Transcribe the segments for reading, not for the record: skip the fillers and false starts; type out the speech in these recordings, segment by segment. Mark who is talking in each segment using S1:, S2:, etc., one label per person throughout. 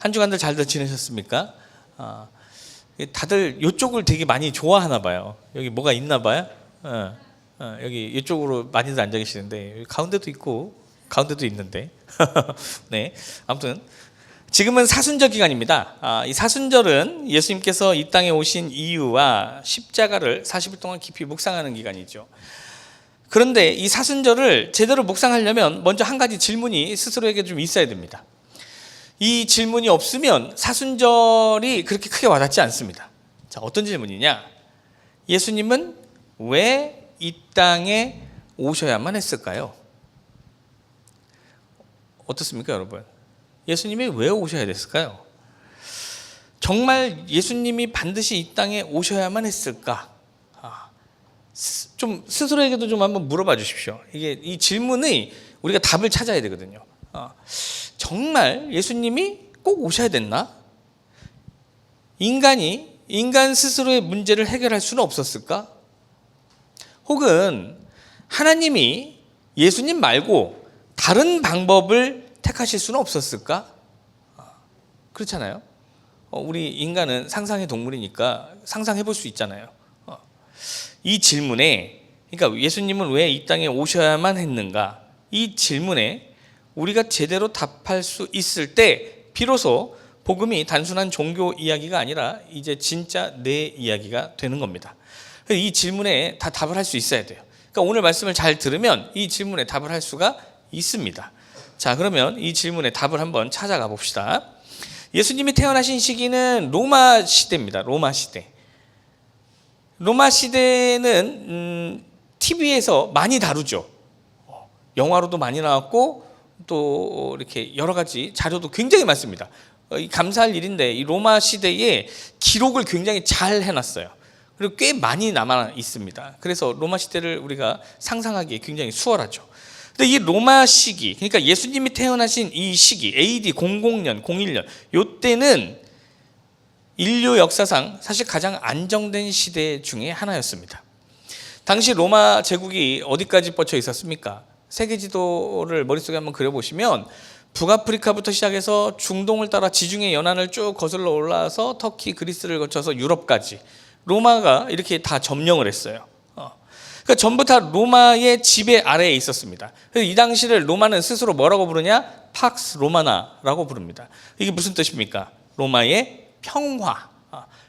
S1: 한 주간들 잘들 지내셨습니까? 다들 이쪽을 되게 많이 좋아하나 봐요. 여기 뭐가 있나 봐요. 여기 이쪽으로 많이들 앉아 계시는데 여기 가운데도 있고 가운데도 있는데 네, 아무튼 지금은 사순절 기간입니다. 이 사순절은 예수님께서 이 땅에 오신 이유와 십자가를 40일 동안 깊이 묵상하는 기간이죠. 그런데 이 사순절을 제대로 묵상하려면 먼저 한 가지 질문이 스스로에게 좀 있어야 됩니다. 이 질문이 없으면 사순절이 그렇게 크게 와닿지 않습니다. 자, 어떤 질문이냐? 예수님은 왜 이 땅에 오셔야만 했을까요? 어떻습니까, 여러분? 예수님이 왜 오셔야 됐을까요? 정말 예수님이 반드시 이 땅에 오셔야만 했을까? 좀 스스로에게도 좀 한번 물어봐 주십시오. 이 질문의 우리가 답을 찾아야 되거든요. 정말 예수님이 꼭 오셔야 됐나? 인간 스스로의 문제를 해결할 수는 없었을까? 혹은 하나님이 예수님 말고 다른 방법을 택하실 수는 없었을까? 그렇잖아요. 우리 인간은 상상의 동물이니까 상상해 볼 수 있잖아요. 이 질문에, 그러니까 예수님은 왜 이 땅에 오셔야만 했는가? 이 질문에 우리가 제대로 답할 수 있을 때 비로소 복음이 단순한 종교 이야기가 아니라 이제 진짜 내 이야기가 되는 겁니다. 이 질문에 다 답을 할 수 있어야 돼요. 그러니까 오늘 말씀을 잘 들으면 이 질문에 답을 할 수가 있습니다. 자, 그러면 이 질문에 답을 한번 찾아가 봅시다. 예수님이 태어나신 시기는 로마 시대입니다. 로마 시대. 로마 시대는 TV에서 많이 다루죠. 영화로도 많이 나왔고 또 이렇게 여러 가지 자료도 굉장히 많습니다. 감사할 일인데 이 로마 시대에 기록을 굉장히 잘 해놨어요. 그리고 꽤 많이 남아 있습니다. 그래서 로마 시대를 우리가 상상하기 굉장히 수월하죠. 근데 이 로마 시기, 그러니까 예수님이 태어나신 이 시기, AD 00년, 01년, 요때는 인류 역사상 사실 가장 안정된 시대 중에 하나였습니다. 당시 로마 제국이 어디까지 뻗쳐 있었습니까? 세계 지도를 머릿속에 한번 그려보시면 북아프리카부터 시작해서 중동을 따라 지중해 연안을 쭉 거슬러 올라와서 터키, 그리스를 거쳐서 유럽까지 로마가 이렇게 다 점령을 했어요. 그러니까 전부 다 로마의 지배 아래에 있었습니다. 그래서 이 당시를 로마는 스스로 뭐라고 부르냐? 팍스 로마나라고 부릅니다. 이게 무슨 뜻입니까? 로마의 평화.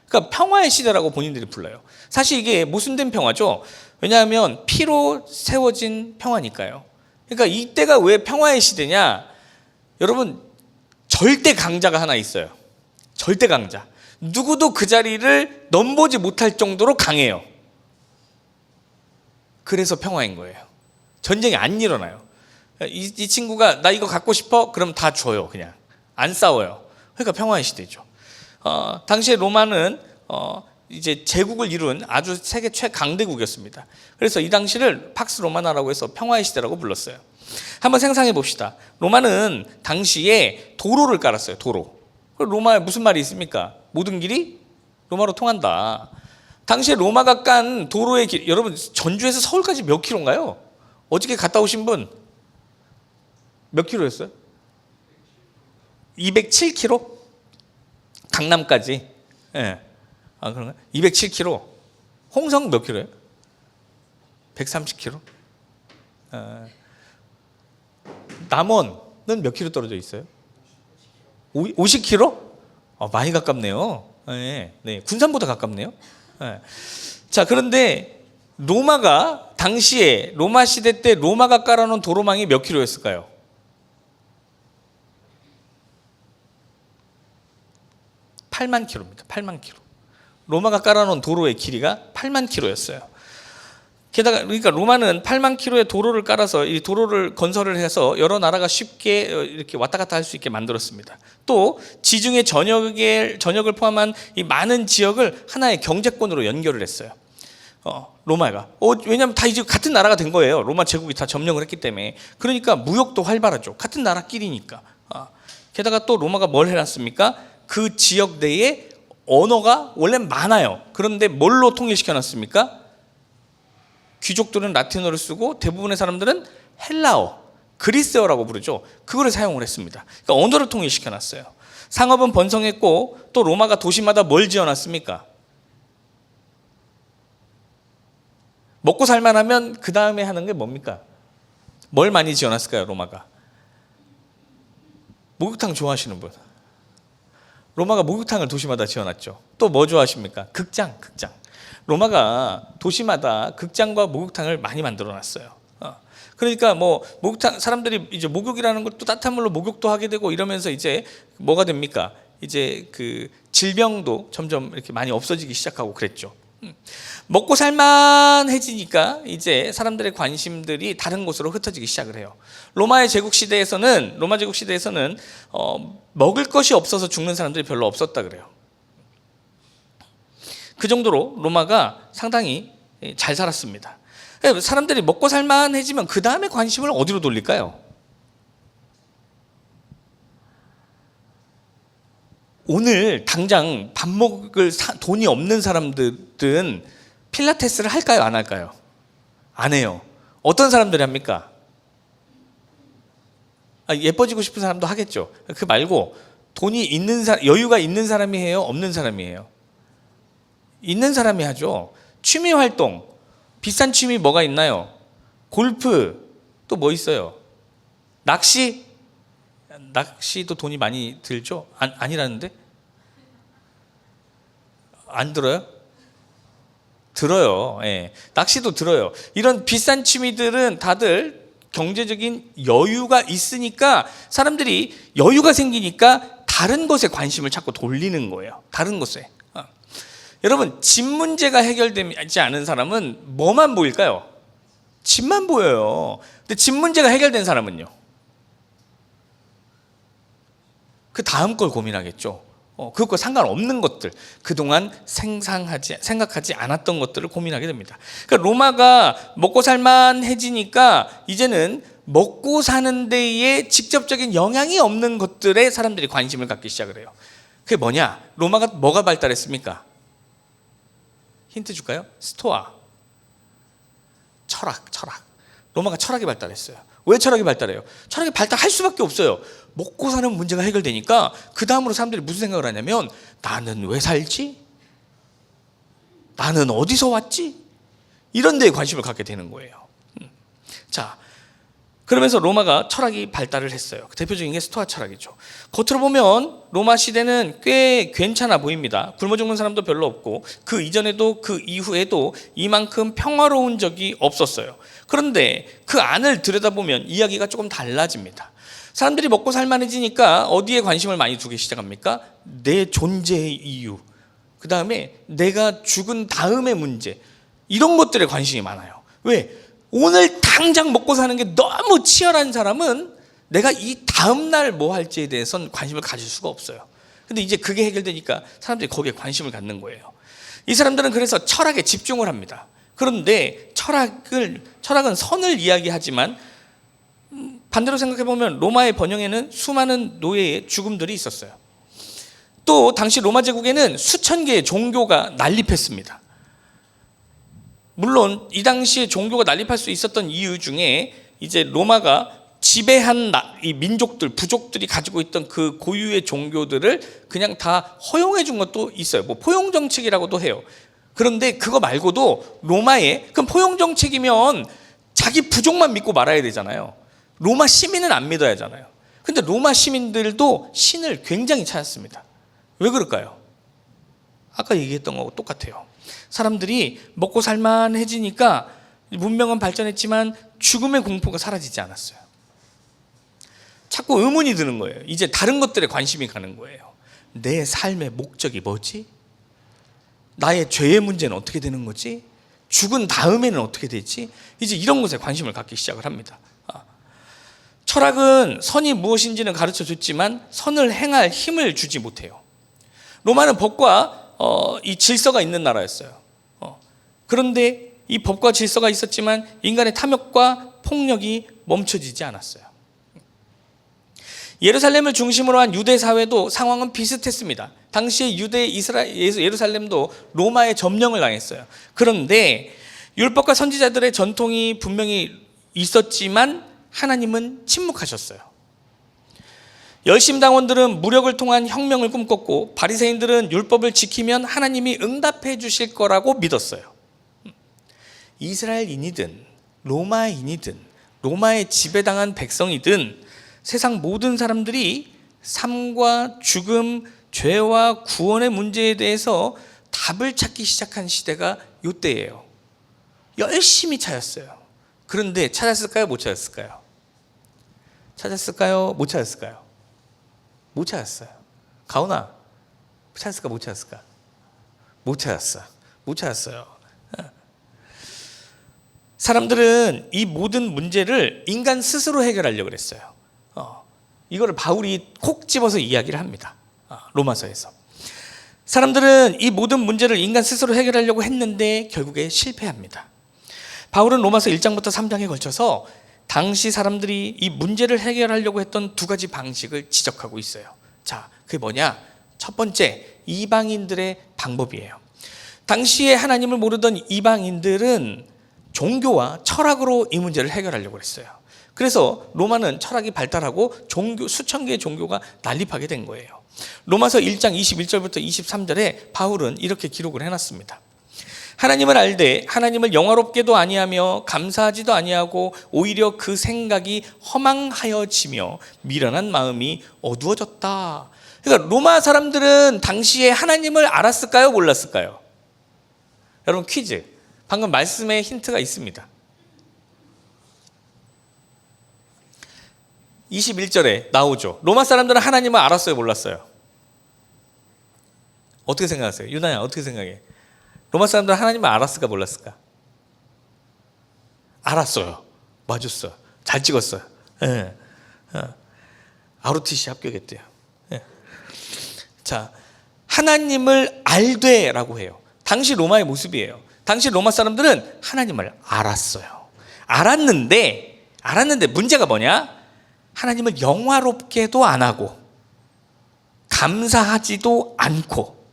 S1: 그러니까 평화의 시대라고 본인들이 불러요. 사실 이게 모순된 평화죠. 왜냐하면 피로 세워진 평화니까요. 그러니까 이때가 왜 평화의 시대냐? 여러분, 절대 강자가 하나 있어요. 절대 강자. 누구도 그 자리를 넘보지 못할 정도로 강해요. 그래서 평화인 거예요. 전쟁이 안 일어나요. 이 친구가 나 이거 갖고 싶어? 그럼 다 줘요. 그냥 안 싸워요. 그러니까 평화의 시대죠. 당시에 로마는 이제 제국을 이룬 아주 세계 최강대국이었습니다. 그래서 이 당시를 팍스 로마나라고 해서 평화의 시대라고 불렀어요. 한번 상상해 봅시다. 로마는 당시에 도로를 깔았어요. 도로. 로마에 무슨 말이 있습니까? 모든 길이 로마로 통한다. 당시에 로마가 깐 도로의 길, 여러분 전주에서 서울까지 몇 킬로인가요? 어저께 갔다 오신 분 몇 킬로였어요? 207킬로? 강남까지. 예. 그런가? 207킬로. 홍성 몇 킬로예요? 130킬로. 남원은 몇 킬로 떨어져 있어요? 50킬로? 많이 가깝네요. 네, 군산보다 가깝네요. 네. 자, 그런데 로마가 당시에 로마 시대 때 로마가 깔아놓은 도로망이 몇 킬로였을까요? 8만 킬로입니다. 8만 킬로. 로마가 깔아놓은 도로의 길이가 8만 킬로였어요. 게다가 그러니까 로마는 8만 킬로의 도로를 깔아서 이 도로를 건설을 해서 여러 나라가 쉽게 이렇게 왔다 갔다 할 수 있게 만들었습니다. 또 지중해 전역을 포함한 이 많은 지역을 하나의 경제권으로 연결을 했어요. 로마가. 왜냐하면 다 이제 같은 나라가 된 거예요. 로마 제국이 다 점령을 했기 때문에. 그러니까 무역도 활발하죠. 같은 나라끼리니까. 게다가 또 로마가 뭘 해놨습니까? 그 지역 내에 언어가 원래 많아요. 그런데 뭘로 통일시켜놨습니까? 귀족들은 라틴어를 쓰고 대부분의 사람들은 헬라어, 그리스어라고 부르죠. 그거를 사용을 했습니다. 그러니까 언어를 통일시켜놨어요. 상업은 번성했고 또 로마가 도시마다 뭘 지어놨습니까? 먹고 살만하면 그 다음에 하는 게 뭡니까? 뭘 많이 지어놨을까요, 로마가? 목욕탕 좋아하시는 분. 로마가 목욕탕을 도시마다 지어놨죠. 또 뭐 좋아하십니까? 극장. 로마가 도시마다 극장과 목욕탕을 많이 만들어놨어요. 그러니까 뭐 목욕탕 사람들이 이제 목욕이라는 것도 따뜻한 물로 목욕도 하게 되고 이러면서 이제 뭐가 됩니까? 이제 그 질병도 점점 이렇게 많이 없어지기 시작하고 그랬죠. 먹고 살만해지니까 이제 사람들의 관심들이 다른 곳으로 흩어지기 시작을 해요. 로마 제국 시대에서는 먹을 것이 없어서 죽는 사람들이 별로 없었다 그래요. 그 정도로 로마가 상당히 잘 살았습니다. 사람들이 먹고 살만해지면 그 다음에 관심을 어디로 돌릴까요? 오늘 당장 밥 먹을 돈이 없는 사람들은 필라테스를 할까요? 안 할까요? 안 해요. 어떤 사람들이 합니까? 예뻐지고 싶은 사람도 하겠죠. 그 말고 돈이 있는 여유가 있는 사람이 해요? 없는 사람이 해요? 있는 사람이 하죠. 취미 활동, 비싼 취미 뭐가 있나요? 골프, 또 뭐 있어요? 낚시도 돈이 많이 들죠? 아니라는데? 안 들어요? 들어요. 예. 낚시도 들어요. 이런 비싼 취미들은 다들 경제적인 여유가 있으니까 사람들이 여유가 생기니까 다른 것에 관심을 자꾸 돌리는 거예요. 다른 것에. 여러분, 집 문제가 해결되지 않은 사람은 뭐만 보일까요? 집만 보여요. 근데 집 문제가 해결된 사람은요? 그 다음 걸 고민하겠죠. 그것과 상관없는 것들, 그동안 생각하지 않았던 것들을 고민하게 됩니다. 그러니까 로마가 먹고 살만해지니까 이제는 먹고 사는 데에 직접적인 영향이 없는 것들에 사람들이 관심을 갖기 시작을 해요. 그게 뭐냐? 로마가 뭐가 발달했습니까? 힌트 줄까요? 스토아. 철학. 로마가 철학이 발달했어요. 왜 철학이 발달해요? 철학이 발달할 수밖에 없어요. 먹고 사는 문제가 해결되니까 그 다음으로 사람들이 무슨 생각을 하냐면 나는 왜 살지? 나는 어디서 왔지? 이런 데에 관심을 갖게 되는 거예요. 자, 그러면서 로마가 철학이 발달을 했어요. 대표적인 게 스토아 철학이죠. 겉으로 보면 로마 시대는 꽤 괜찮아 보입니다. 굶어 죽는 사람도 별로 없고 그 이전에도 그 이후에도 이만큼 평화로운 적이 없었어요. 그런데 그 안을 들여다보면 이야기가 조금 달라집니다. 사람들이 먹고 살만해지니까 어디에 관심을 많이 두기 시작합니까? 내 존재의 이유, 그 다음에 내가 죽은 다음의 문제, 이런 것들에 관심이 많아요. 왜? 오늘 당장 먹고 사는 게 너무 치열한 사람은 내가 이 다음날 뭐 할지에 대해서는 관심을 가질 수가 없어요. 근데 이제 그게 해결되니까 사람들이 거기에 관심을 갖는 거예요. 이 사람들은 그래서 철학에 집중을 합니다. 그런데 철학은 선을 이야기하지만 반대로 생각해보면 로마의 번영에는 수많은 노예의 죽음들이 있었어요. 또 당시 로마 제국에는 수천 개의 종교가 난립했습니다. 물론 이 당시에 종교가 난립할 수 있었던 이유 중에 이제 로마가 지배한 이 민족들, 부족들이 가지고 있던 그 고유의 종교들을 그냥 다 허용해 준 것도 있어요. 뭐 포용 정책이라고도 해요. 그런데 그거 말고도 그럼 포용 정책이면 자기 부족만 믿고 말아야 되잖아요. 로마 시민은 안 믿어야 하잖아요. 근데 로마 시민들도 신을 굉장히 찾았습니다. 왜 그럴까요? 아까 얘기했던 거하고 똑같아요. 사람들이 먹고 살만해지니까 문명은 발전했지만 죽음의 공포가 사라지지 않았어요. 자꾸 의문이 드는 거예요. 이제 다른 것들에 관심이 가는 거예요. 내 삶의 목적이 뭐지? 나의 죄의 문제는 어떻게 되는 거지? 죽은 다음에는 어떻게 되지? 이제 이런 것에 관심을 갖기 시작을 합니다. 철학은 선이 무엇인지는 가르쳐 줬지만 선을 행할 힘을 주지 못해요. 로마는 법과 이 질서가 있는 나라였어요. 그런데 이 법과 질서가 있었지만 인간의 탐욕과 폭력이 멈춰지지 않았어요. 예루살렘을 중심으로 한 유대 사회도 상황은 비슷했습니다. 당시에 예루살렘도 로마의 점령을 당했어요. 그런데 율법과 선지자들의 전통이 분명히 있었지만 하나님은 침묵하셨어요. 열심당원들은 무력을 통한 혁명을 꿈꿨고 바리새인들은 율법을 지키면 하나님이 응답해 주실 거라고 믿었어요. 이스라엘인이든 로마인이든 로마에 지배당한 백성이든 세상 모든 사람들이 삶과 죽음, 죄와 구원의 문제에 대해서 답을 찾기 시작한 시대가 이때예요. 열심히 찾았어요. 그런데 찾았을까요? 못 찾았을까요? 찾았을까요? 못 찾았을까요? 못 찾았어요. 가온아, 찾았을까? 못 찾았을까? 못 찾았어. 못 찾았어요. 사람들은 이 모든 문제를 인간 스스로 해결하려고 그랬어요. 이거를 바울이 콕 집어서 이야기를 합니다. 로마서에서. 사람들은 이 모든 문제를 인간 스스로 해결하려고 했는데 결국에 실패합니다. 바울은 로마서 1장부터 3장에 걸쳐서 당시 사람들이 이 문제를 해결하려고 했던 두 가지 방식을 지적하고 있어요. 자, 그게 뭐냐? 첫 번째, 이방인들의 방법이에요. 당시에 하나님을 모르던 이방인들은 종교와 철학으로 이 문제를 해결하려고 했어요. 그래서 로마는 철학이 발달하고 수천 개의 종교가 난립하게 된 거예요. 로마서 1장 21절부터 23절에 바울은 이렇게 기록을 해놨습니다. 하나님을 알되 하나님을 영화롭게도 아니하며 감사하지도 아니하고 오히려 그 생각이 허망하여지며 미련한 마음이 어두워졌다. 그러니까 로마 사람들은 당시에 하나님을 알았을까요? 몰랐을까요? 여러분 퀴즈. 방금 말씀에 힌트가 있습니다. 21절에 나오죠. 로마 사람들은 하나님을 알았어요? 몰랐어요? 어떻게 생각하세요? 유나야 어떻게 생각해? 로마 사람들은 하나님을 알았을까 몰랐을까? 알았어요. 맞았어요. 잘 찍었어요. 네. ROTC 합격했대요. 네. 자, 하나님을 알되라고 해요. 당시 로마의 모습이에요. 당시 로마 사람들은 하나님을 알았어요. 알았는데 문제가 뭐냐? 하나님을 영화롭게도 안 하고 감사하지도 않고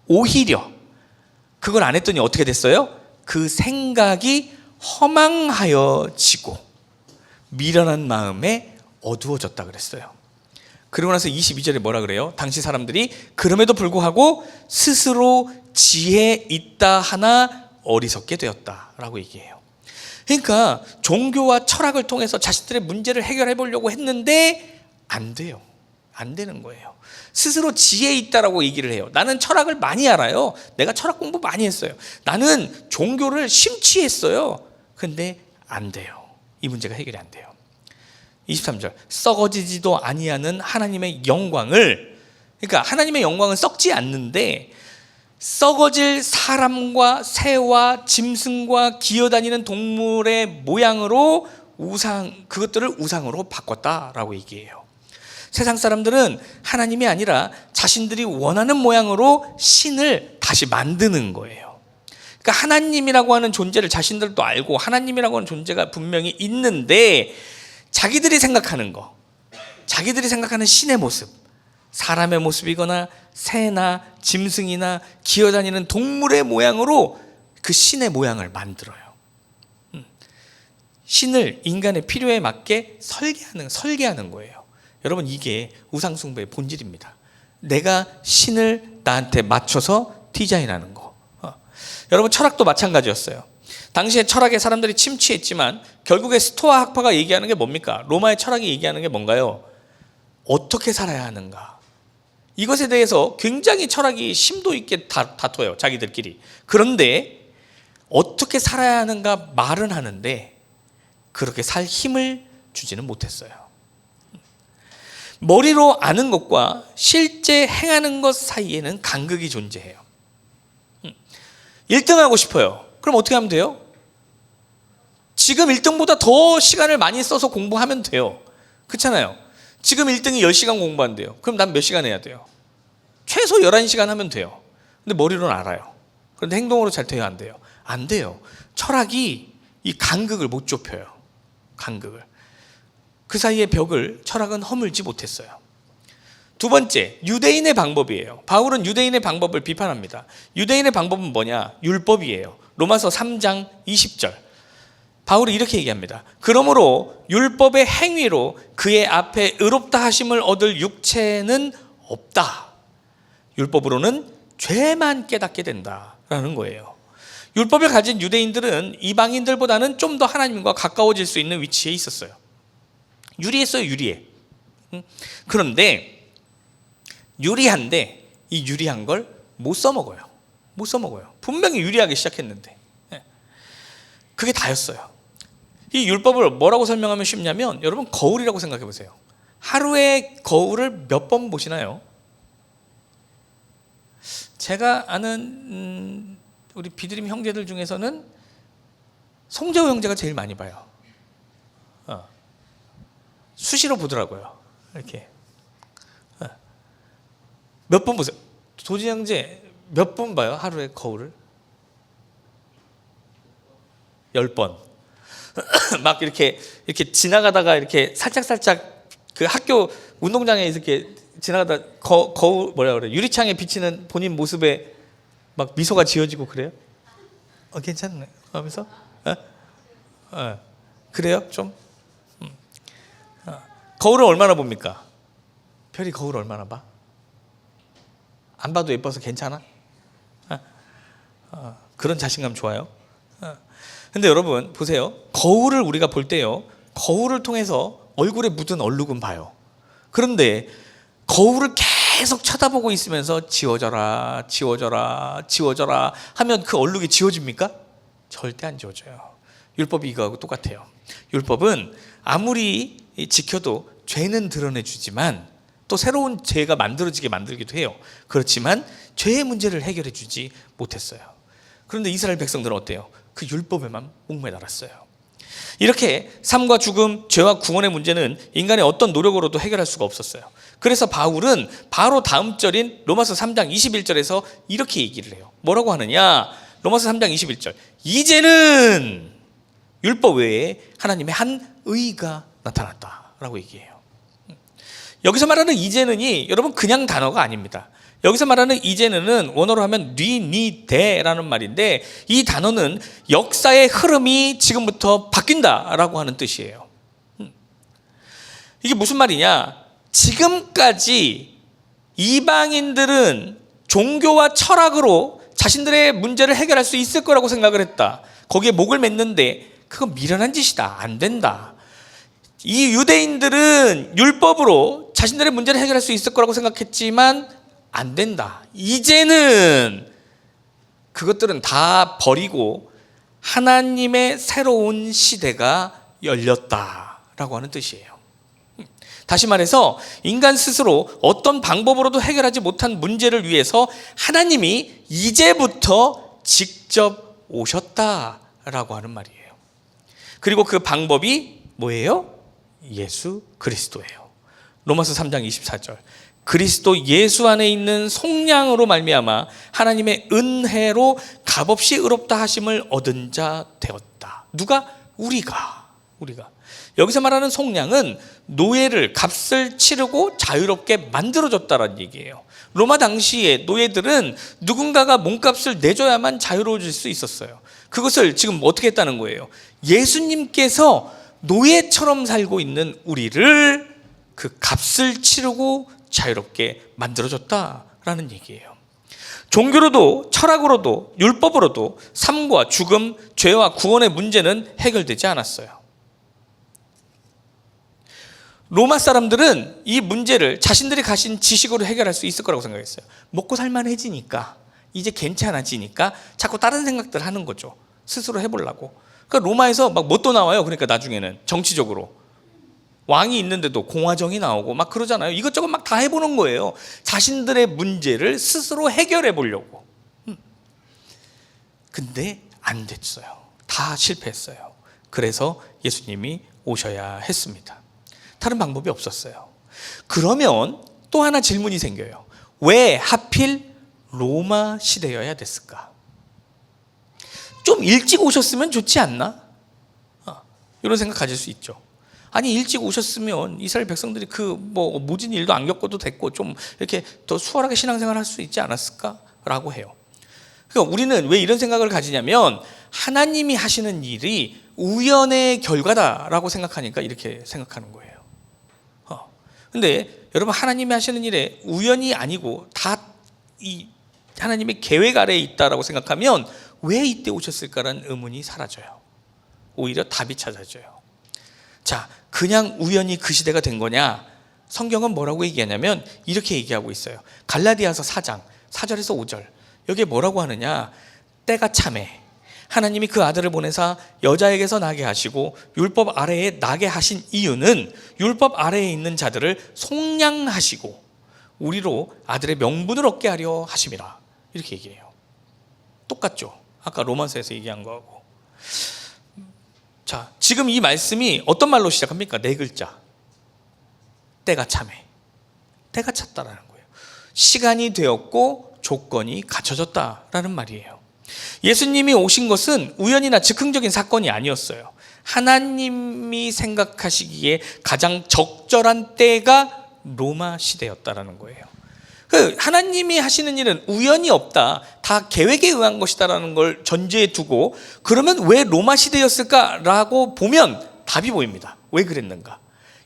S1: 오히려 그걸 안 했더니 어떻게 됐어요? 그 생각이 허망하여지고 미련한 마음에 어두워졌다 그랬어요. 그러고 나서 22절에 뭐라 그래요? 당시 사람들이 그럼에도 불구하고 스스로 지혜 있다 하나 어리석게 되었다라고 얘기해요. 그러니까 종교와 철학을 통해서 자신들의 문제를 해결해 보려고 했는데 안 돼요. 안 되는 거예요. 스스로 지혜 있다라고 얘기를 해요. 나는 철학을 많이 알아요. 내가 철학 공부 많이 했어요. 나는 종교를 심취했어요. 근데 안 돼요. 이 문제가 해결이 안 돼요. 23절 썩어지지도 아니하는 하나님의 영광을, 그러니까 하나님의 영광은 썩지 않는데 썩어질 사람과 새와 짐승과 기어다니는 동물의 모양으로 그것들을 우상으로 바꿨다라고 얘기해요. 세상 사람들은 하나님이 아니라 자신들이 원하는 모양으로 신을 다시 만드는 거예요. 그러니까 하나님이라고 하는 존재를 자신들도 알고 하나님이라고 하는 존재가 분명히 있는데 자기들이 생각하는 신의 모습, 사람의 모습이거나 새나 짐승이나 기어다니는 동물의 모양으로 그 신의 모양을 만들어요. 신을 인간의 필요에 맞게 설계하는 거예요. 여러분 이게 우상숭배의 본질입니다. 내가 신을 나한테 맞춰서 디자인하는 거. 여러분 철학도 마찬가지였어요. 당시에 철학에 사람들이 침취했지만 결국에 스토아 학파가 얘기하는 게 뭡니까? 로마의 철학이 얘기하는 게 뭔가요? 어떻게 살아야 하는가? 이것에 대해서 굉장히 철학이 심도 있게 다퉈요. 자기들끼리. 그런데 어떻게 살아야 하는가 말은 하는데 그렇게 살 힘을 주지는 못했어요. 머리로 아는 것과 실제 행하는 것 사이에는 간극이 존재해요. 1등 하고 싶어요. 그럼 어떻게 하면 돼요? 지금 1등보다 더 시간을 많이 써서 공부하면 돼요. 그렇잖아요. 지금 1등이 10시간 공부한대요. 그럼 난 몇 시간 해야 돼요? 최소 11시간 하면 돼요. 근데 머리로는 알아요. 그런데 행동으로 잘 돼요? 안 돼요? 안 돼요. 철학이 이 간극을 못 좁혀요. 간극을. 그 사이의 벽을 철학은 허물지 못했어요. 두 번째, 유대인의 방법이에요. 바울은 유대인의 방법을 비판합니다. 유대인의 방법은 뭐냐? 율법이에요. 로마서 3장 20절. 바울이 이렇게 얘기합니다. 그러므로 율법의 행위로 그의 앞에 의롭다 하심을 얻을 육체는 없다. 율법으로는 죄만 깨닫게 된다라는 거예요. 율법을 가진 유대인들은 이방인들보다는 좀 더 하나님과 가까워질 수 있는 위치에 있었어요. 유리했어요, 유리해. 그런데 유리한데 이 유리한 걸 못 써먹어요. 못 써먹어요. 분명히 유리하게 시작했는데 그게 다였어요. 이 율법을 뭐라고 설명하면 쉽냐면, 여러분 거울이라고 생각해 보세요. 하루에 거울을 몇 번 보시나요? 제가 아는 우리 비드림 형제들 중에서는 송재호 형제가 제일 많이 봐요. 수시로 보더라고요. 이렇게 몇 번 보세요. 도진 형제 몇 번 봐요? 하루에 거울을? 10번. 막 이렇게 지나가다가 이렇게 살짝 그 학교 운동장에 이렇게 지나가다 거울 뭐라 그래, 유리창에 비치는 본인 모습에 막 미소가 지어지고 그래요? 괜찮네 하면서 그래요? 좀 거울을 얼마나 봅니까? 별이 거울을 얼마나 봐? 안 봐도 예뻐서 괜찮아? 그런 자신감 좋아요. 근데 여러분 보세요. 거울을 우리가 볼 때요, 거울을 통해서 얼굴에 묻은 얼룩은 봐요. 그런데 거울을 계속 쳐다보고 있으면서 지워져라 하면 그 얼룩이 지워집니까? 절대 안 지워져요. 율법이 이거하고 똑같아요. 율법은 아무리 지켜도 죄는 드러내주지만 또 새로운 죄가 만들어지게 만들기도 해요. 그렇지만 죄의 문제를 해결해 주지 못했어요. 그런데 이스라엘 백성들은 어때요? 그 율법에만 목매달았어요. 이렇게 삶과 죽음, 죄와 구원의 문제는 인간의 어떤 노력으로도 해결할 수가 없었어요. 그래서 바울은 바로 다음 절인 로마서 3장 21절에서 이렇게 얘기를 해요. 뭐라고 하느냐? 로마서 3장 21절. 이제는 율법 외에 하나님의 한 의가 나타났다라고 얘기해요. 여기서 말하는 이제는이 여러분 그냥 단어가 아닙니다. 여기서 말하는 이제는은 원어로 하면 니데라는 말인데, 이 단어는 역사의 흐름이 지금부터 바뀐다라고 하는 뜻이에요. 이게 무슨 말이냐? 지금까지 이방인들은 종교와 철학으로 자신들의 문제를 해결할 수 있을 거라고 생각을 했다. 거기에 목을 맸는데 그건 미련한 짓이다. 안 된다. 이 유대인들은 율법으로 자신들의 문제를 해결할 수 있을 거라고 생각했지만 안 된다. 이제는 그것들은 다 버리고 하나님의 새로운 시대가 열렸다라고 하는 뜻이에요. 다시 말해서 인간 스스로 어떤 방법으로도 해결하지 못한 문제를 위해서 하나님이 이제부터 직접 오셨다라고 하는 말이에요. 그리고 그 방법이 뭐예요? 예수 그리스도예요. 로마서 3장 24절. 그리스도 예수 안에 있는 속량으로 말미암아 하나님의 은혜로 값없이 의롭다 하심을 얻은 자 되었다. 누가? 우리가. 여기서 말하는 속량은 노예를, 값을 치르고 자유롭게 만들어줬다라는 얘기예요. 로마 당시에 노예들은 누군가가 몸값을 내줘야만 자유로워질 수 있었어요. 그것을 지금 어떻게 했다는 거예요? 예수님께서 노예처럼 살고 있는 우리를 그 값을 치르고 자유롭게 만들어줬다라는 얘기예요. 종교로도 철학으로도 율법으로도 삶과 죽음, 죄와 구원의 문제는 해결되지 않았어요. 로마 사람들은 이 문제를 자신들이 가진 지식으로 해결할 수 있을 거라고 생각했어요. 먹고 살만해지니까, 이제 괜찮아지니까 자꾸 다른 생각들 하는 거죠. 스스로 해보려고. 그러니까 로마에서 막 뭣도 나와요. 그러니까 나중에는 정치적으로 왕이 있는데도 공화정이 나오고 막 그러잖아요. 이것저것 막 다 해보는 거예요. 자신들의 문제를 스스로 해결해 보려고. 근데 안 됐어요. 다 실패했어요. 그래서 예수님이 오셔야 했습니다. 다른 방법이 없었어요. 그러면 또 하나 질문이 생겨요. 왜 하필 로마 시대여야 됐을까? 좀 일찍 오셨으면 좋지 않나? 이런 생각 가질 수 있죠. 아니 일찍 오셨으면 이스라엘 백성들이 그 모진 일도 안 겪어도 됐고 좀 이렇게 더 수월하게 신앙생활 할 수 있지 않았을까라고 해요. 그러니까 우리는 왜 이런 생각을 가지냐면 하나님이 하시는 일이 우연의 결과다라고 생각하니까 이렇게 생각하는 거예요. 근데 여러분, 하나님이 하시는 일에 우연이 아니고 다 이 하나님의 계획 아래에 있다라고 생각하면 왜 이때 오셨을까라는 의문이 사라져요. 오히려 답이 찾아져요. 자, 그냥 우연히 그 시대가 된 거냐? 성경은 뭐라고 얘기하냐면 이렇게 얘기하고 있어요. 갈라디아서 4장 4절에서 5절. 여기에 뭐라고 하느냐? 때가 참에 하나님이 그 아들을 보내사 여자에게서 나게 하시고 율법 아래에 나게 하신 이유는 율법 아래에 있는 자들을 속량하시고 우리로 아들의 명분을 얻게 하려 하심이라. 이렇게 얘기해요. 똑같죠? 아까 로마서에서 얘기한 거하고. 자, 지금 이 말씀이 어떤 말로 시작합니까? 네 글자. 때가 참에. 때가 찼다라는 거예요. 시간이 되었고 조건이 갖춰졌다라는 말이에요. 예수님이 오신 것은 우연이나 즉흥적인 사건이 아니었어요. 하나님이 생각하시기에 가장 적절한 때가 로마 시대였다라는 거예요. 하나님이 하시는 일은 우연이 없다, 다 계획에 의한 것이다라는 걸 전제에 두고 그러면 왜 로마 시대였을까라고 보면 답이 보입니다. 왜 그랬는가?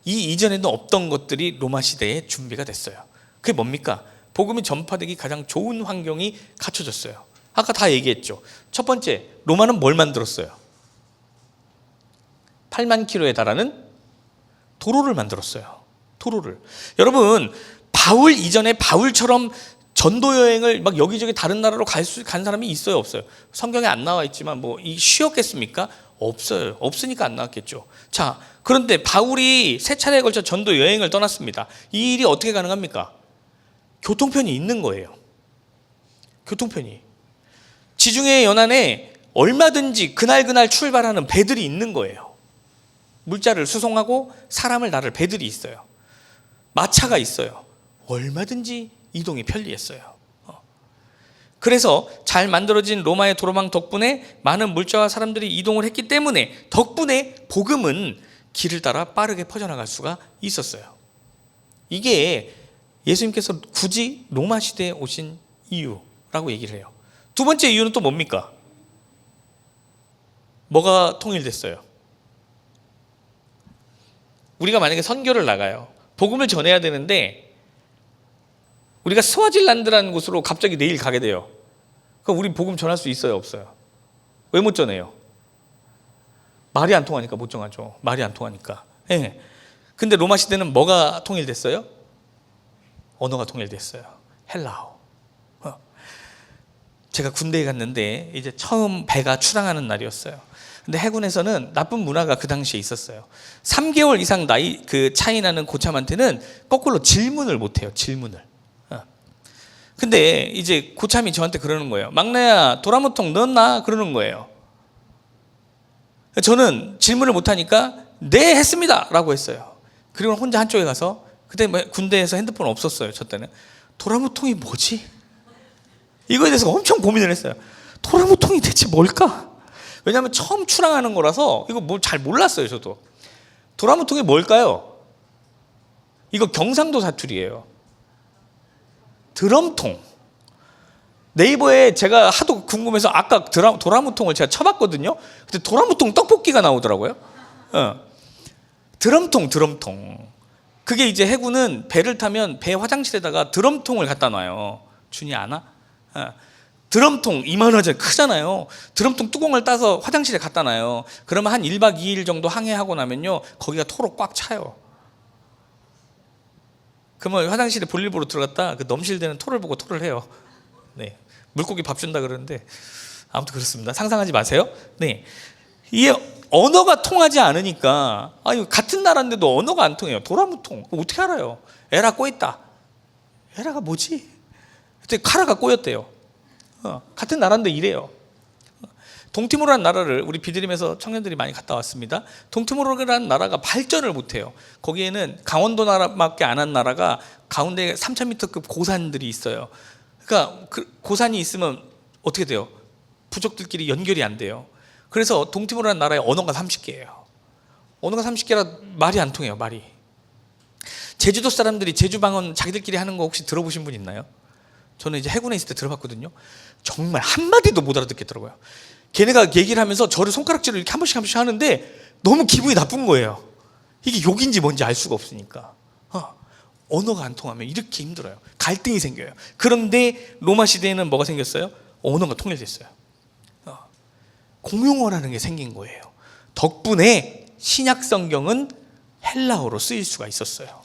S1: 이 이전에는 없던 것들이 로마 시대에 준비가 됐어요. 그게 뭡니까? 복음이 전파되기 가장 좋은 환경이 갖춰졌어요. 아까 다 얘기했죠. 첫 번째, 로마는 뭘 만들었어요? 8만 킬로에 달하는 도로를 만들었어요. 도로를. 여러분, 바울 이전에 바울처럼 전도 여행을 막 여기저기 다른 나라로 간 사람이 있어요, 없어요? 성경에 안 나와 있지만 뭐 이 쉬웠겠습니까? 없어요. 없으니까 안 나왔겠죠. 자, 그런데 바울이 3차례에 걸쳐 전도 여행을 떠났습니다. 이 일이 어떻게 가능합니까? 교통편이 있는 거예요. 교통편이. 지중해 연안에 얼마든지 그날 출발하는 배들이 있는 거예요. 물자를 수송하고 사람을 나를 배들이 있어요. 마차가 있어요. 얼마든지 이동이 편리했어요. 그래서 잘 만들어진 로마의 도로망 덕분에 많은 물자와 사람들이 이동을 했기 때문에 덕분에 복음은 길을 따라 빠르게 퍼져나갈 수가 있었어요. 이게 예수님께서 굳이 로마 시대에 오신 이유라고 얘기를 해요. 두 번째 이유는 또 뭡니까? 뭐가 통일됐어요? 우리가 만약에 선교를 나가요. 복음을 전해야 되는데 우리가 스와질란드라는 곳으로 갑자기 내일 가게 돼요. 그럼 우리 복음 전할 수 있어요, 없어요? 왜 못 전해요? 말이 안 통하니까 못 전하죠. 말이 안 통하니까. 네. 근데 로마 시대는 뭐가 통일됐어요? 언어가 통일됐어요. 헬라어. 제가 군대에 갔는데 이제 처음 배가 출항하는 날이었어요. 근데 해군에서는 나쁜 문화가 그 당시에 있었어요. 3개월 이상 차이 나는 고참한테는 거꾸로 질문을 못 해요. 질문을. 근데 이제 고참이 저한테 그러는 거예요. 막내야, 도라무통 넣었나? 그러는 거예요. 저는 질문을 못 하니까 네, 했습니다 라고 했어요. 그리고 혼자 한쪽에 가서, 그때 군대에서 핸드폰 없었어요. 저 때는. 도라무통이 뭐지? 이거에 대해서 엄청 고민을 했어요. 도라무통이 대체 뭘까? 왜냐하면 처음 출항하는 거라서 이거 뭘 잘 몰랐어요. 저도. 도라무통이 뭘까요? 이거 경상도 사투리예요. 드럼통. 네이버에 제가 하도 궁금해서 아까 도라무통을 제가 쳐봤거든요. 근데 도라무통 떡볶이가 나오더라고요. 드럼통. 그게 이제 해군은 배를 타면 배 화장실에다가 드럼통을 갖다 놔요. 준이 아나? 드럼통 이만하잖아요. 크잖아요. 드럼통 뚜껑을 따서 화장실에 갖다 놔요. 그러면 한 1박 2일 정도 항해하고 나면요, 거기가 토로 꽉 차요. 그러면 화장실에 볼일보러 들어갔다 그 넘실대는 토를 보고 토를 해요. 네, 물고기 밥 준다 그러는데 아무튼 그렇습니다. 상상하지 마세요. 네, 이게 언어가 통하지 않으니까, 같은 나라인데도 언어가 안 통해요. 도라무통 어떻게 알아요? 에라 꼬였다. 에라가 뭐지? 그때 카라가 꼬였대요. 같은 나라인데 이래요. 동티모르라는 나라를 우리 비드림에서 청년들이 많이 갔다 왔습니다. 동티모르라는 나라가 발전을 못해요. 거기에는 강원도 나라밖에 안 한 나라가 가운데 3000m급 고산들이 있어요. 그러니까 그 고산이 있으면 어떻게 돼요? 부족들끼리 연결이 안 돼요. 그래서 동티모르라는 나라의 언어가 30개예요. 언어가 30개라 말이 안 통해요. 말이. 제주도 사람들이 제주 방언 자기들끼리 하는 거 혹시 들어보신 분 있나요? 저는 이제 해군에 있을 때 들어봤거든요. 정말 한마디도 못 알아듣겠더라고요. 걔네가 얘기를 하면서 저를 손가락질을 이렇게 한 번씩 하는데 너무 기분이 나쁜 거예요. 이게 욕인지 뭔지 알 수가 없으니까. 언어가 안 통하면 이렇게 힘들어요. 갈등이 생겨요. 그런데 로마 시대에는 뭐가 생겼어요? 언어가 통일됐어요. 공용어라는 게 생긴 거예요. 덕분에 신약 성경은 헬라어로 쓰일 수가 있었어요.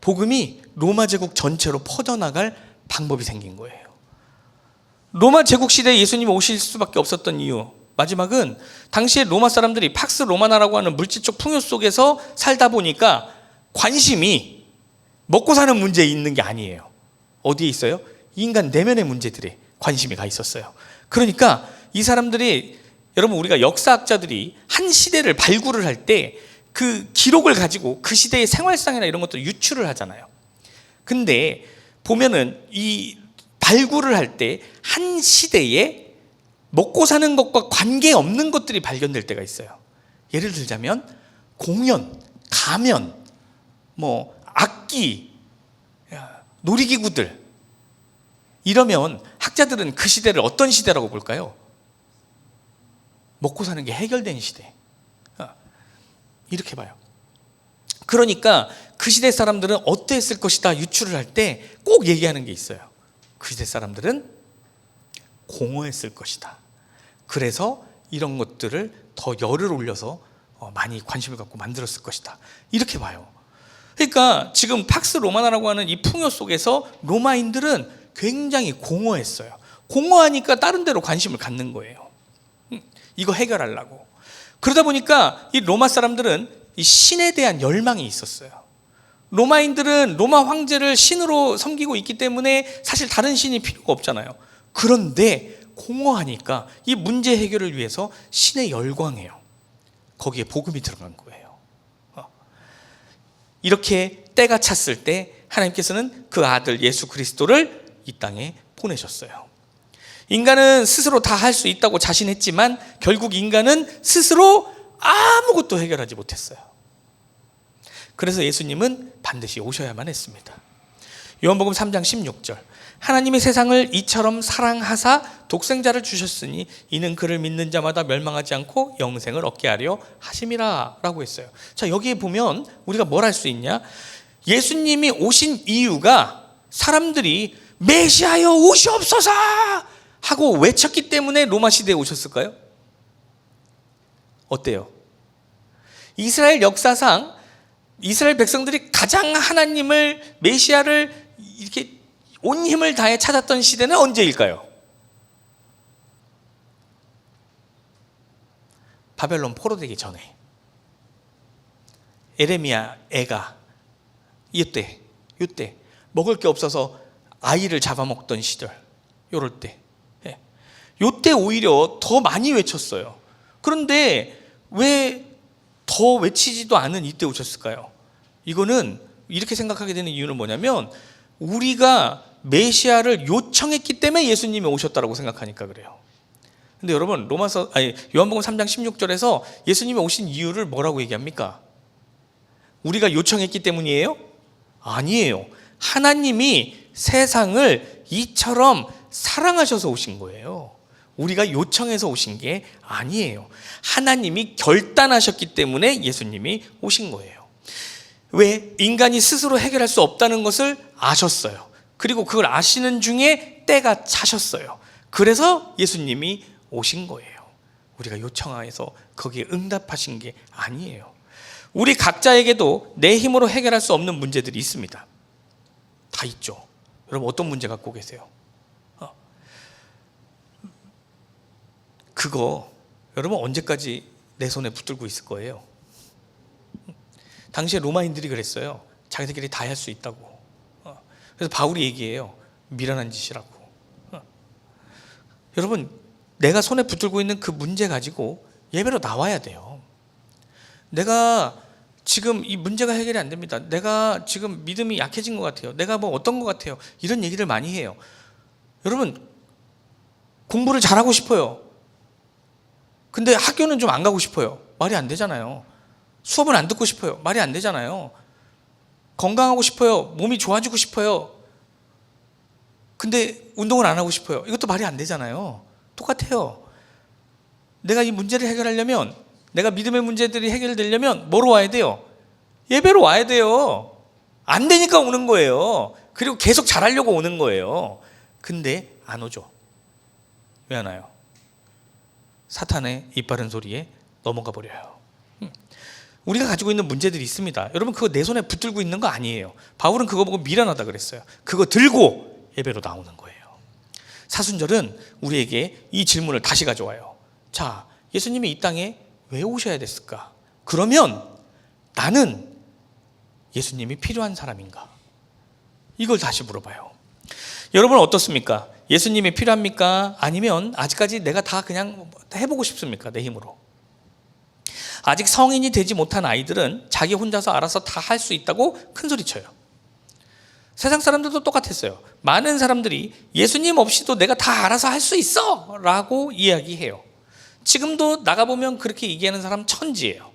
S1: 복음이 로마 제국 전체로 퍼져나갈 방법이 생긴 거예요. 로마 제국 시대에 예수님이 오실 수밖에 없었던 이유, 마지막은 당시에 로마 사람들이 팍스 로마나라고 하는 물질적 풍요 속에서 살다 보니까 관심이 먹고 사는 문제에 있는 게 아니에요. 어디에 있어요? 인간 내면의 문제들에 관심이 가 있었어요. 그러니까 이 사람들이, 여러분, 우리가 역사학자들이 한 시대를 발굴을 할 때 그 기록을 가지고 그 시대의 생활상이나 이런 것들을 유출을 하잖아요. 근데 보면은 이 발굴을 할 때 한 시대에 먹고 사는 것과 관계없는 것들이 발견될 때가 있어요. 예를 들자면 공연, 가면, 악기, 놀이기구들, 이러면 학자들은 그 시대를 어떤 시대라고 볼까요? 먹고 사는 게 해결된 시대, 이렇게 봐요. 그러니까 그 시대 사람들은 어땠을 것이다 유출을 할 때 꼭 얘기하는 게 있어요. 그 시대 사람들은 공허했을 것이다. 그래서 이런 것들을 더 열을 올려서 많이 관심을 갖고 만들었을 것이다. 이렇게 봐요. 그러니까 지금 팍스 로마나라고 하는 이 풍요 속에서 로마인들은 굉장히 공허했어요. 공허하니까 다른 데로 관심을 갖는 거예요. 이거 해결하려고. 그러다 보니까 이 로마 사람들은 이 신에 대한 열망이 있었어요. 로마인들은 로마 황제를 신으로 섬기고 있기 때문에 사실 다른 신이 필요가 없잖아요. 그런데 공허하니까 이 문제 해결을 위해서 신에 열광해요. 거기에 복음이 들어간 거예요. 이렇게 때가 찼을 때 하나님께서는 그 아들 예수 그리스도를 이 땅에 보내셨어요. 인간은 스스로 다 할 수 있다고 자신했지만 결국 인간은 스스로 아무것도 해결하지 못했어요. 그래서 예수님은 반드시 오셔야만 했습니다. 요한복음 3장 16절, 하나님이 세상을 이처럼 사랑하사 독생자를 주셨으니 이는 그를 믿는 자마다 멸망하지 않고 영생을 얻게 하려 하심이라 라고 했어요. 자, 여기에 보면 우리가 뭘 할 수 있냐? 예수님이 오신 이유가 사람들이 메시아여 오시옵소서 하고 외쳤기 때문에 로마 시대에 오셨을까요? 어때요? 이스라엘 역사상 이스라엘 백성들이 가장 하나님을, 메시아를 이렇게 온 힘을 다해 찾았던 시대는 언제일까요? 바벨론 포로되기 전에, 에레미야 애가 이때 먹을 게 없어서 아이를 잡아먹던 시절, 요럴 때, 요때 오히려 더 많이 외쳤어요. 그런데 왜 더 외치지도 않은 이때 오셨을까요? 이거는 이렇게 생각하게 되는 이유는 뭐냐면 우리가 메시아를 요청했기 때문에 예수님이 오셨다고 생각하니까 그래요. 근데 여러분, 요한복음 3장 16절에서 예수님이 오신 이유를 뭐라고 얘기합니까? 우리가 요청했기 때문이에요? 아니에요. 하나님이 세상을 이처럼 사랑하셔서 오신 거예요. 우리가 요청해서 오신 게 아니에요. 하나님이 결단하셨기 때문에 예수님이 오신 거예요. 왜? 인간이 스스로 해결할 수 없다는 것을 아셨어요. 그리고 그걸 아시는 중에 때가 차셨어요. 그래서 예수님이 오신 거예요. 우리가 요청해서 거기에 응답하신 게 아니에요. 우리 각자에게도 내 힘으로 해결할 수 없는 문제들이 있습니다. 다 있죠. 여러분, 어떤 문제 갖고 계세요? 그거 여러분 언제까지 내 손에 붙들고 있을 거예요? 당시에 로마인들이 그랬어요. 자기들끼리 다 할 수 있다고. 그래서 바울이 얘기해요. 미련한 짓이라고. 여러분, 내가 손에 붙들고 있는 그 문제 가지고 예배로 나와야 돼요. 내가 지금 이 문제가 해결이 안 됩니다. 내가 지금 믿음이 약해진 것 같아요. 내가 어떤 것 같아요. 이런 얘기를 많이 해요. 여러분, 공부를 잘하고 싶어요. 근데 학교는 좀 안 가고 싶어요. 말이 안 되잖아요. 수업은 안 듣고 싶어요. 말이 안 되잖아요. 건강하고 싶어요. 몸이 좋아지고 싶어요. 근데 운동을 안 하고 싶어요. 이것도 말이 안 되잖아요. 똑같아요. 내가 이 문제를 해결하려면, 내가 믿음의 문제들이 해결되려면 뭐로 와야 돼요? 예배로 와야 돼요. 안 되니까 오는 거예요. 그리고 계속 잘하려고 오는 거예요. 근데 안 오죠. 왜 안 와요? 사탄의 이빠른 소리에 넘어가 버려요. 우리가 가지고 있는 문제들이 있습니다. 여러분, 그거 내 손에 붙들고 있는 거 아니에요. 바울은 그거 보고 미련하다 그랬어요. 그거 들고 예배로 나오는 거예요. 사순절은 우리에게 이 질문을 다시 가져와요. 자, 예수님이 이 땅에 왜 오셔야 됐을까? 그러면 나는 예수님이 필요한 사람인가? 이걸 다시 물어봐요. 여러분은 어떻습니까? 예수님이 필요합니까? 아니면 아직까지 내가 다 그냥 해보고 싶습니까? 내 힘으로. 아직 성인이 되지 못한 아이들은 자기 혼자서 알아서 다 할 수 있다고 큰소리 쳐요. 세상 사람들도 똑같았어요. 많은 사람들이 예수님 없이도 내가 다 알아서 할 수 있어 라고 이야기해요. 지금도 나가보면 그렇게 얘기하는 사람 천지예요.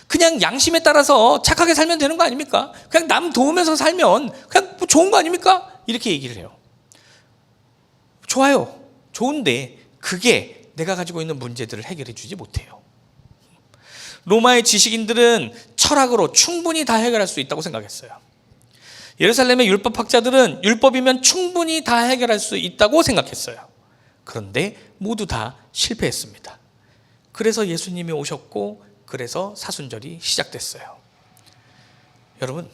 S1: 그냥 양심에 따라서 착하게 살면 되는 거 아닙니까? 그냥 남 도우면서 살면 그냥 뭐 좋은 거 아닙니까? 이렇게 얘기를 해요. 좋아요. 좋은데 그게 내가 가지고 있는 문제들을 해결해 주지 못해요. 로마의 지식인들은 철학으로 충분히 다 해결할 수 있다고 생각했어요. 예루살렘의 율법학자들은 율법이면 충분히 다 해결할 수 있다고 생각했어요. 그런데 모두 다 실패했습니다. 그래서 예수님이 오셨고, 그래서 사순절이 시작됐어요. 여러분,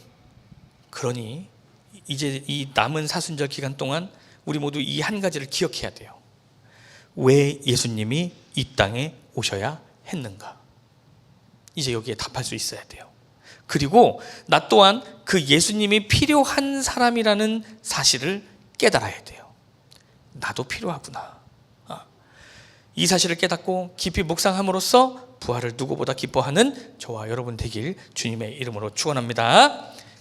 S1: 그러니 이제 이 남은 사순절 기간 동안 우리 모두 이 한 가지를 기억해야 돼요. 왜 예수님이 이 땅에 오셔야 했는가? 이제 여기에 답할 수 있어야 돼요. 그리고 나 또한 그 예수님이 필요한 사람이라는 사실을 깨달아야 돼요. 나도 필요하구나. 이 사실을 깨닫고 깊이 묵상함으로써 부활을 누구보다 기뻐하는 저와 여러분 되길 주님의 이름으로 축원합니다.